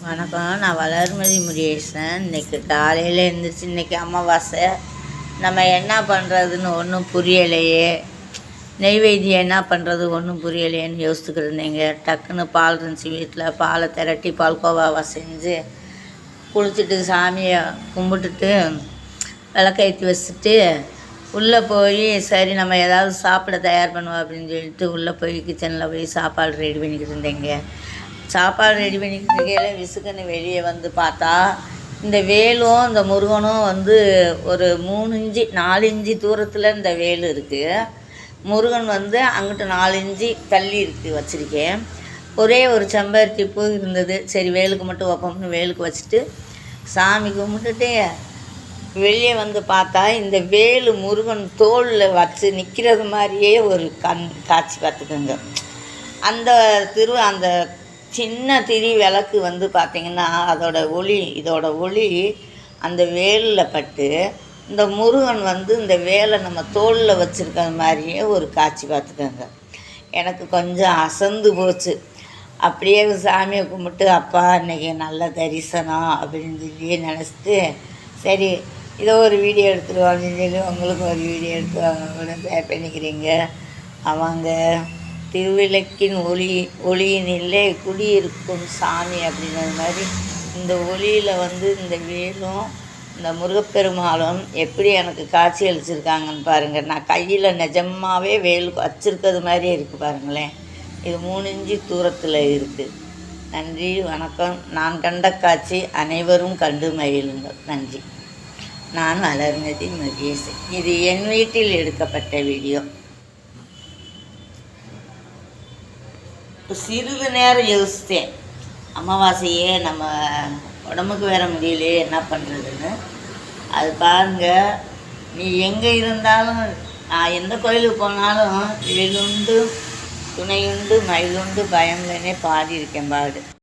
வணக்கம். நான் வளர்மதி முருகேசன். இன்றைக்கி காலையில் எழுந்திரிச்சு இன்றைக்கி அமாவாசை. நம்ம என்ன பண்ணுறதுன்னு ஒன்றும் புரியலையே. நெய்வேத்தியம் என்ன பண்ணுறது ஒன்றும் புரியலையேன்னு யோசிச்சுக்கிட்டு இருந்தீங்க. டக்குன்னு பால் இருந்துச்சு வீட்டில். பாலை திரட்டி பால்கோவாவை செஞ்சு குளிச்சுட்டு சாமியை கும்பிட்டுட்டு விளக்கேற்றி வச்சுட்டு உள்ளே போய் சரி நம்ம ஏதாவது சாப்பிட தயார் பண்ணுவோம் அப்படின்னு சொல்லிட்டு உள்ளே போய் கிச்சனில் போய் சாப்பாடு ரெடி பண்ணிக்கிட்டு இருந்தேங்க. சாப்பாடு ரெடி பண்ணிக்கிட்டு இருக்கையில் விசுக்குன்னு வெளியே வந்து பார்த்தா இந்த வேலும் இந்த முருகனும் வந்து ஒரு 3 இன்ச்சு 4 இன்ச்சு தூரத்தில் இந்த வேல் இருக்குது. முருகன் வந்து அங்கிட்டு 4 இன்ச்சு தள்ளி இருக்குது வச்சுருக்கேன். ஒரே ஒரு செம்பருத்தி பூ இருந்தது. சரி வேலுக்கு மட்டும் வைப்போம்னு வேலுக்கு வச்சுட்டு சாமி கும்பிட்டுட்டு வெளியே வந்து பார்த்தா இந்த வேலு முருகன் தோளில் வச்சு நிற்கிறது மாதிரியே ஒரு காட்சி பார்த்துக்கோங்க. அந்த சின்ன திரி விளக்கு வந்து பார்த்திங்கன்னா இதோட ஒளி அந்த வேலில் பட்டு இந்த முருகன் வந்து இந்த வேலை நம்ம தோளில் வச்சுருக்கிற மாதிரியே ஒரு காட்சி பார்த்துக்கோங்க. எனக்கு கொஞ்சம் அசந்து போச்சு. அப்படியே சாமியை கும்பிட்டு அப்பா இன்றைக்கி நல்ல தரிசனம் அப்படின்னு சொல்லி நினச்சிட்டு சரி இதை ஒரு வீடியோ எடுத்துருவாங்க சொல்லி உங்களுக்கு ஒரு வீடியோ எடுத்துருவாங்க ஷேர் பண்ணிக்கிறீங்க. அவங்க திருவிளக்கின் ஒளியினிலே குடியிருக்கும் சாமி அப்படின்றது மாதிரி இந்த ஒளியில் வந்து இந்த வேலும் இந்த முருகப்பெருமாளும் எப்படி எனக்கு காட்சி அளிச்சிருக்காங்கன்னு பாருங்கள். நான் கையில் நிஜமாகவே வேல் வச்சிருக்கிறது மாதிரியே இருக்குது பாருங்களேன். இது 3 இன்ச்சு தூரத்தில் இருக்குது. நன்றி, வணக்கம். நான் கண்ட காட்சி அனைவரும் கண்டு மகிழுங்கள். நன்றி. நான் வளர்மதி முருகேசன். இது என் வீட்டில் எடுக்கப்பட்ட வீடியோ. சிறிது நேரம் யோசித்தேன், அமாவாசையே நம்ம உடம்புக்கு வேற முடியலையே என்ன பண்ணுறதுன்னு. அது பாருங்கள், நீ எங்கே இருந்தாலும் நான் எந்த கோயிலுக்கு போனாலும் வேலுண்டு துணையுண்டு மயிலுண்டு பயம்லன்னே பாடியிருக்கேன் பாடு.